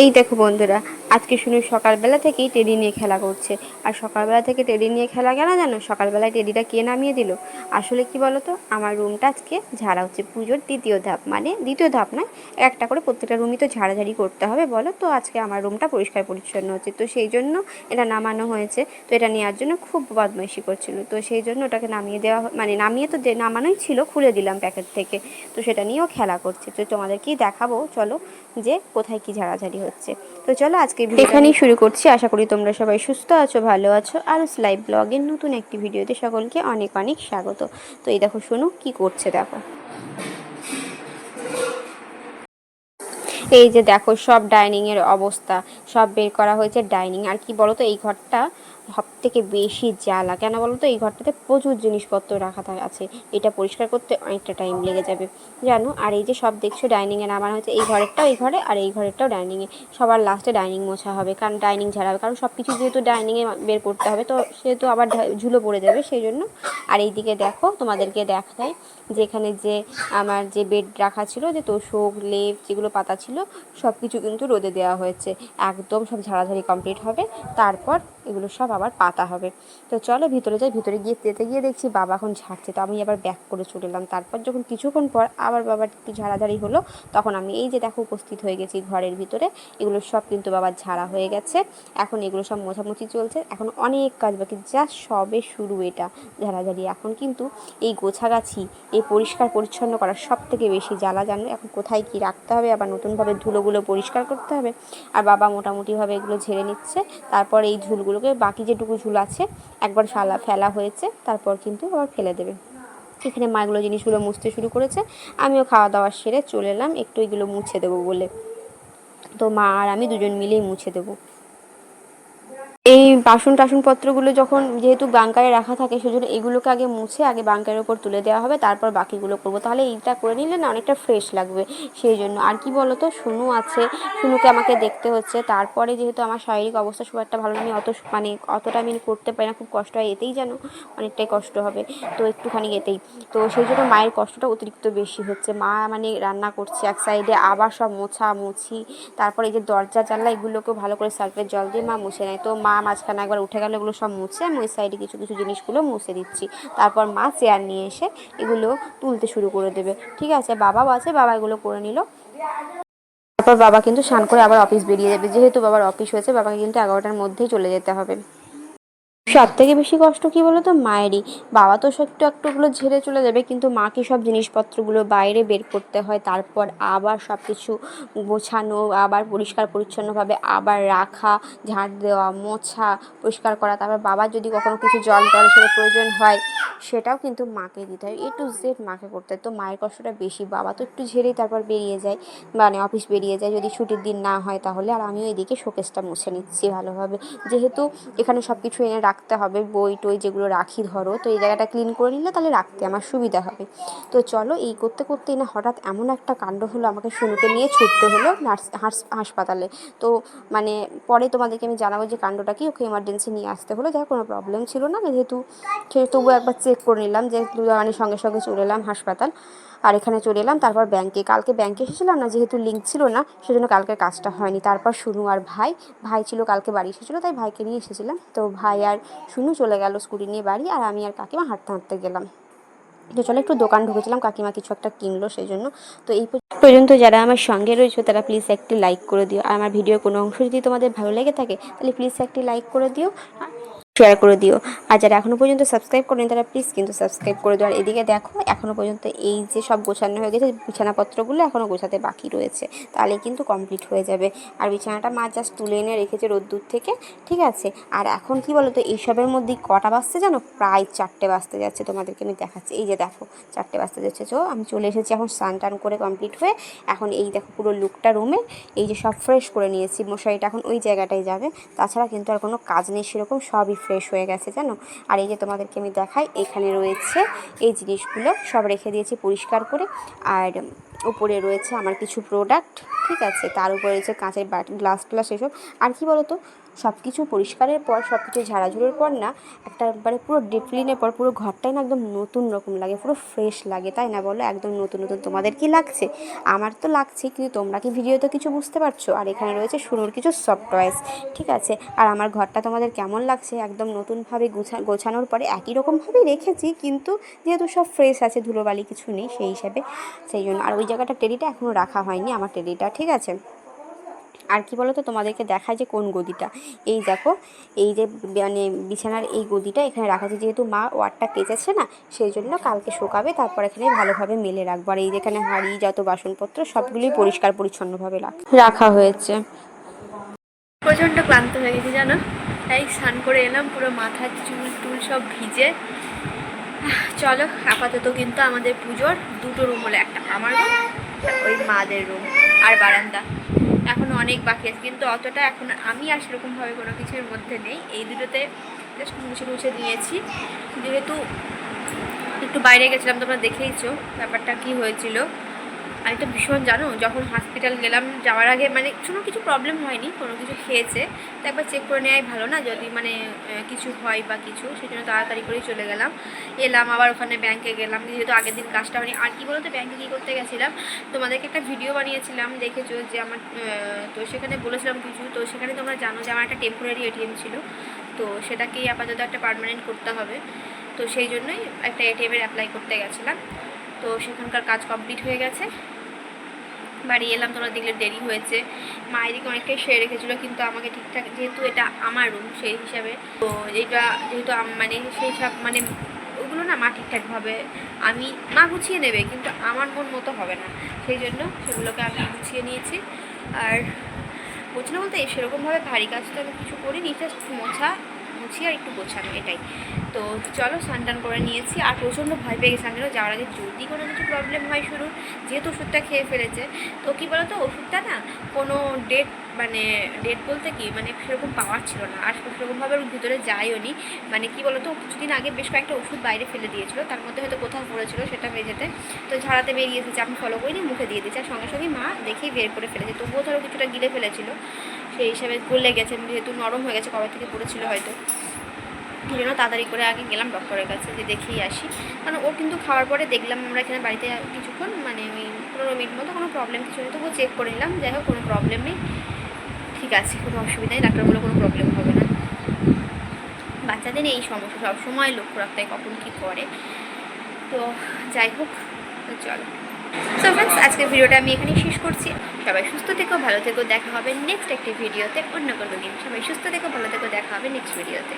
এই দেখো বন্ধুরা, আজকে শুনি সকালবেলা থেকেই টেডি নিয়ে খেলা করছে। আর সকালবেলা থেকে টেডি নিয়ে খেলা কেন জানো? সকালবেলায় টেডিটা কে নামিয়ে দিল? আসলে কি বলো তো, আমার রুমটা আজকে ঝাড়া হচ্ছে, পুজোর দ্বিতীয় ধাপ, মানে দ্বিতীয় ধাপ নয়, একটা করে প্রত্যেকটা রুমই তো ঝাড়াঝাড়ি করতে হবে বলো। তো আজকে আমার রুমটা পরিষ্কার পরিচ্ছন্ন হচ্ছে, তো সেই জন্য এটা নামানো হয়েছে। তো এটা নেওয়ার জন্য খুব বদমাইশি করছিল, তো সেই জন্য ওটাকে নামিয়ে দেওয়া, মানে নামিয়ে তো নামানোই ছিল, খুলে দিলাম প্যাকেট থেকে। তো সেটা নিয়েও খেলা করছে। তো তোমাদেরকেই দেখাবো চলো যে কোথায় কি ঝাড়াঝাড়ি হচ্ছে। তো চলো আজকে এখানেই শুরু করছি। আশা করি তোমরা সবাই সুস্থ আছো, ভালো আছো। আর লাইভ ব্লগের নতুন একটি ভিডিওতে সকলকে অনেক অনেক স্বাগত। তো এই দেখো শোনো কি করছে, দেখো এই যে দেখো সব ডাইনিংয়ের অবস্থা, সব বের করা হয়েছে ডাইনিং। আর কি বলো তো, এই ঘরটা সব থেকে বেশি জ্বালা কেন বলো তো, এই ঘরটাতে প্রচুর জিনিসপত্র রাখা আছে। এটা পরিষ্কার করতে অনেকটা টাইম লেগে যাবে জানো। আর এই যে সব দেখছো ডাইনিংয়ে নামানো হয়েছে, এই ঘরেরটাও এই ঘরে, আর এই ঘরেরটাও ডাইনিংয়ে। সবার লাস্টে ডাইনিং মোছা হবে, কারণ ডাইনিং ঝাড়া হবে, কারণ সব কিছু যেহেতু ডাইনিংয়ে বের করতে হবে, তো সেহেতু আবার ঝুলো পড়ে যাবে সেই জন্য। আর এইদিকে দেখো তোমাদেরকে দেখাই, যেখানে যে আমার যে বেড রাখা ছিল, যে তোষক লেপ যেগুলো পাতা ছিল, সব কিছু কিন্তু রোদে দেওয়া হয়েছে। একদম সব ঝাড়াঝাড়ি কমপ্লিট হবে, তারপর এগুলো সব আবার পাতা হবে। তো চলো ভিতরে যাই। ভিতরে যেতে গিয়ে দেখছি বাবা এখন ঝাড়ছে, তো আমি আবার ব্যাক করে চলে এলাম। তারপর যখন কিছুক্ষণ পর আবার বাবার একটু ঝাড়াঝাড়ি হলো, তখন আমি এই যে দেখো উপস্থিত হয়ে গেছি ঘরের ভিতরে। এগুলো সব কিন্তু বাবার ঝাড়া হয়ে গেছে, এখন এগুলো সব মোছামুছি চলছে। এখন অনেক কাজ বাকি, জাস্ট সবে শুরু এটা ঝাড়াঝাড়ি। এখন কিন্তু এই গোছাগাছি, এই পরিষ্কার পরিচ্ছন্ন করার সব থেকে বেশি জ্বালা জানো। এখন কোথায় কি রাখতে হবে, আবার নতুনভাবে ধুলোগুলো পরিষ্কার করতে হবে। আর বাবা মোটামুটিভাবে এগুলো ঝেড়ে নিচ্ছে। তারপর এই ঝুলগুলোকে, বাকি যেটুকু ঝুল আছে একবার ফেলা হয়েছে, তারপর কিন্তু আবার ফেলে দেবে। এখানে মা এগুলো জিনিসগুলো মুছতে শুরু করেছে। আমিও খাওয়া দাওয়া সেরে চলে এলাম একটু এগুলো মুছে দেবো বলে। তো মা আর আমি দুজন মিলেই মুছে দেবো। এই বাসন টাসনপত্রগুলো যখন যেহেতু বাঙ্কারে রাখা থাকে, সেজন্য এগুলোকে আগে মুছে আগে বাঙ্কারের ওপর তুলে দেওয়া হবে, তারপর বাকিগুলো করবো। তাহলে এইটা করে নিলে না অনেকটা ফ্রেশ লাগবে সেই জন্য। আর কি বলো তো, শুনু আছে, শুনুকে আমাকে দেখতে হচ্ছে। তারপরে যেহেতু আমার শারীরিক অবস্থা খুব একটা ভালো নেই, অতটা আমি করতে পারি না, খুব কষ্ট হয় এতেই যেন, অনেকটাই কষ্ট হবে তো একটুখানি এতেই। তো সেই জন্য মায়ের কষ্টটা অতিরিক্ত বেশি হচ্ছে। মা মানে রান্না করছে এক সাইডে, আবার সব মোছামুছি, তারপরে এই যে দরজা জানলা এগুলোকেও ভালো করে সার্ফের জল দিয়ে মা মুছে নেয়। তো মা মাঝখানে একবার উঠে গেলে এগুলো সব মুছে, আমি ওই সাইডে কিছু কিছু জিনিসগুলো মুছে দিচ্ছি। তারপর মা চেয়ার নিয়ে এসে এগুলো তুলতে শুরু করে দেবে। ঠিক আছে, বাবাও আছে, বাবা এগুলো করে নিল। তারপর বাবা কিন্তু স্নান করে আবার অফিস বেরিয়ে যাবে, যেহেতু বাবার অফিস হয়েছে, বাবাকে কিন্তু 11টার মধ্যেই চলে যেতে হবে। সব থেকে বেশি কষ্ট কি বলো তো, মায়েরই। বাবা তো একটু একটুগুলো ঝেড়ে চলে যাবে, কিন্তু মাকে সব জিনিসপত্রগুলো বাইরে বের করতে হয়, তারপর আবার সব কিছু গোছানো, আবার পরিষ্কার পরিচ্ছন্নভাবে আবার রাখা, ঝাড় দেওয়া, মোছা, পরিষ্কার করা। তারপর বাবার যদি কখনো কিছু জল টলের প্রয়োজন হয়, সেটাও কিন্তু মাকে দিতে হয়, এ টু জেড মাকে করতে হয়। তো মায়ের কষ্টটা বেশি। বাবা তো একটু ঝেড়েই তারপর বেরিয়ে যায়, মানে অফিস বেরিয়ে যায় যদি ছুটির দিন না হয় তাহলে। আর আমিও এদিকে শোকেসটা মুছে নিচ্ছি ভালোভাবে, যেহেতু এখানে সব কিছু এনে রাখতে হবে, বই টই যেগুলো রাখি ধরো, তো এই জায়গাটা ক্লিন করে নিলে তাহলে রাখতে আমার সুবিধা হবে। তো চলো এই করতে করতেই না হঠাৎ এমন একটা কাণ্ড হলো, আমাকে শুনুকে নিয়ে ছুটতে হলো হাসপাতালে। তো মানে পরে তোমাদেরকে আমি জানাবো যে কাণ্ডটা কি। ওকে এমার্জেন্সি নিয়ে আসতে হলো, যাই কোনো প্রবলেম ছিল না, যেহেতু সে তবুও একবার চেক করে নিলাম, যে মানে সঙ্গে সঙ্গে চলে এলাম হাসপাতাল। আর এখানে চলে এলাম। তারপর কালকে ব্যাংকে এসেছিলাম না, যেহেতু লিঙ্ক ছিল না সেজন্য কালকে কাজটা হয়নি। তারপর শুনু আর ভাই ছিল কালকে বাড়ি এসেছিলো, তাই ভাইকে নিয়ে এসেছিলাম। তো ভাই আর শুনু চলে গেল স্কুটি নিয়ে বাড়ি, আর আমি আর কাকিমা হাঁটতে হাঁটতে গেলাম। তো চলো একটু দোকান ঢুকেছিলাম, কাকিমা কিছু একটা কিনলো সেই জন্য। তো এই পর্যন্ত যারা আমার সঙ্গে রয়েছে তারা প্লিজ একটি লাইক করে দিও। আর আমার ভিডিওর কোনো অংশ যদি তোমাদের ভালো লেগে থাকে তাহলে প্লিজ একটি লাইক করে দিও, শেয়ার করে দিও। আর যারা এখনও পর্যন্ত সাবস্ক্রাইব করেন তারা প্লিজ কিন্তু সাবস্ক্রাইব করে দিও। আর এদিকে দেখো এখনও পর্যন্ত এই যে সব গোছানো হয়ে গেছে, বিছানাপত্রগুলো এখনও গোছাতে বাকি রয়েছে, তাহলে কিন্তু কমপ্লিট হয়ে যাবে। আর বিছানাটা মা জাস্ট তুলে এনে রেখেছে রোদ্দুর থেকে, ঠিক আছে। আর এখন কি বলো তো, এইসবের মধ্যেই কটা বাজতে জানো, প্রায় 4টে বাজতে যাচ্ছে। তোমাদেরকে আমি দেখাচ্ছি, এই যে দেখো 4টে বাজতে যাচ্ছে। তো আমি চলে এসেছি এখন স্নান টান করে কমপ্লিট হয়ে। এখন এই দেখো পুরো লুকটা রুমে এই যে সব ফ্রেশ করে নিয়েছি। মশারিটা এখন ওই জায়গাটায় যাবে, তাছাড়া কিন্তু আর কোনো কাজ নেই সেরকম, সবই ফ্রেশ হয়ে গেছে জানো। আর এই যে তোমাদেরকে আমি দেখাই, এখানে রয়েছে এই জিনিসগুলো সব রেখে দিয়েছি পরিষ্কার করে। আর উপরে রয়েছে আমার কিছু প্রোডাক্ট, ঠিক আছে। তার উপরে রয়েছে কাঁচের বাটি, গ্লাস এসব। আর কি বলো তো, সব কিছু পরিষ্কারের পর, সব কিছু ঝাড়াঝুড়োর পর না একটা একবারে পুরো ডিপ ক্লিনের পর পুরো ঘরটাই না একদম নতুন রকম লাগে, পুরো ফ্রেশ লাগে, তাই না বলো? একদম নতুন নতুন। তোমাদের কি লাগছে? আমার তো লাগছে, কিন্তু তোমরা কি ভিডিওতে কিছু বুঝতে পারছো? আর এখানে রয়েছে শুনুর কিছু সফট টয়েস, ঠিক আছে? আর আমার ঘরটা তোমাদের কেমন লাগছে? একদম নতুনভাবে গোছানোর পরে একই রকমভাবেই রেখেছি, কিন্তু যেহেতু সব ফ্রেশ আছে, ধুলোবালি কিছু নেই সেই হিসাবে, সেই জন্য। আর ওই জায়গাটা টেডিটা এখনও রাখা হয়নি, আমার টেডিটা, ঠিক আছে? আর কি বলো তো, তোমাদেরকে দেখায় যে কোন গদিটা, এই দেখো, এই যে মানে বিছানার এই গদিটা এখানে রাখা আছে, যেহেতু মা ওয়ারটা কেচেছে না, সেই জন্য কালকে শুকাবে, তারপর এখানে ভালোভাবে মেলে রাখবো। আর এই যেখানে হাঁড়ি, যত বাসনপত্র সবগুলোই পরিষ্কার পরিচ্ছন্নভাবে রাখা হয়েছে। প্রচণ্ড ক্লান্ত হয়ে গেছি জানো, তাই স্নান করে এলাম, পুরো মাথার চুল টুল সব ভিজে। চলো, আপাতত কিন্তু আমাদের পুজোর দুটো রুম হলো, একটা আমার রুম, ওই মাদের রুম, আর বারান্দা এখনও অনেক বাকি আছে, কিন্তু অতটা এখন আমি আর সেরকমভাবে কোনো কিছুর মধ্যে নেই। এই দুটোতে জাস্ট মুছে নিয়েছি, যেহেতু একটু বাইরে গেছিলাম, তোমরা দেখেইছো ব্যাপারটা কি হয়েছিল। আর এটা ভীষণ জানো, যখন হসপিটাল গেলাম যাওয়ার আগে মানে কিছু প্রবলেম হয়নি, কোনো কিছু খেয়েছে, তো একবার চেক করে নেওয়াই ভালো না, যদি মানে কিছু হয় বা কিছু, সেই জন্য তাড়াতাড়ি করেই চলে গেলাম। এলাম আবার ওখানে ব্যাংকে গেলাম, যেহেতু আগের দিন কাজটা হয়নি। আর কি বলতো, ব্যাংকে কী করতে গেছিলাম, তোমাদেরকে একটা ভিডিও বানিয়েছিলাম, দেখেছো যে আমার, তো সেখানে বলেছিলাম কিছু, তো সেখানে তোমরা জানো যে আমার একটা টেম্পোরারি এটিএম ছিল, তো সেটাকেই আপাতত একটা পার্মানেন্ট করতে হবে, তো সেই জন্যই একটা এটিএমের অ্যাপ্লাই করতে গেছিলাম। তো সেখানকার কাজ কমপ্লিট হয়ে গেছে, বাড়ি এলাম, তোমরা দেখলে দেরি হয়েছে। মা এদিকে অনেকটাই সেরে রেখেছিলো, কিন্তু আমাকে ঠিকঠাক, যেহেতু এটা আমার রুম সেই হিসাবে, তো এইটা যেহেতু মানে সেই সব মানে ওগুলো না মা ঠিকঠাকভাবে, মা গুছিয়ে নেবে, কিন্তু আমার মন মতো হবে না, সেই জন্য সেগুলোকে আমি গুছিয়ে নিয়েছি। আর গোছানো বলতে সেরকমভাবে ভারী কাজ তো আমি কিছু করিনি, জাস্ট মুছি আর একটু গোছানো, এটাই। তো চলো, স্নান করে নিয়েছি, আর প্রচণ্ড ভয় পেয়ে গেছি আমি যাওয়ার আগে, যদি কোনো কিছু প্রবলেম হয় শুরু, যেহেতু ওষুধটা খেয়ে ফেলেছে, তো কী বলো তো, ওষুধটা না কোনো ডেট বলতে কি মানে সেরকম পাওয়ার ছিল না, আর সেরকমভাবে ওর ভিতরে যায়ও নি, মানে কী বলো তো, কিছুদিন আগে বেশ কয়েকটা ওষুধ বাইরে ফেলে দিয়েছিলো, তার মধ্যে হয়তো কোথাও পড়েছিল, সেটা মেঝেতে, তো ঝাড়াতে বেরিয়ে এসেছে, আমি ফলো করিনি, মুখে দিয়ে দিয়েছি, আর সঙ্গে সঙ্গে মা দেখেই বের করে ফেলেছে, তবুও ধরো কিছুটা গিলে ফেলেছিল, সেই হিসাবে গলে গেছে, যেহেতু নরম হয়ে গেছে, কবে থেকে পড়েছিল হয়তো, এই জন্য তাড়াতাড়ি করে আগে গেলাম ডক্টরের কাছে, যে দেখেই আসি। কারণ ও কিন্তু খাওয়ার পরে দেখলাম আমরা এখানে বাড়িতে কিছুক্ষণ মানে ওই 15 মিনিট মতো কোনো প্রবলেম কিছু নেই, তবুও চেক করে নিলাম, যাই হোক কোনো প্রবলেম নেই, ঠিক আছে, কোনো অসুবিধা নেই, ডাক্তার বলে কোনো প্রবলেম হবে না। বাচ্চাদের এই সমস্যা সবসময় লক্ষ্য রাখতে হয় কখন কী করে, তো যাই হোক, চলো। সো ফ্রেন্ডস, আজকের ভিডিওটা আমি এখানেই শেষ করছি। সবাই সুস্থ থেকো, ভালো থেকো, দেখা হবে নেক্সট একটি ভিডিওতে অন্য কোনো দিন। সবাই সুস্থ থেকো, ভালো থেকো, দেখা হবে নেক্সট ভিডিওতে।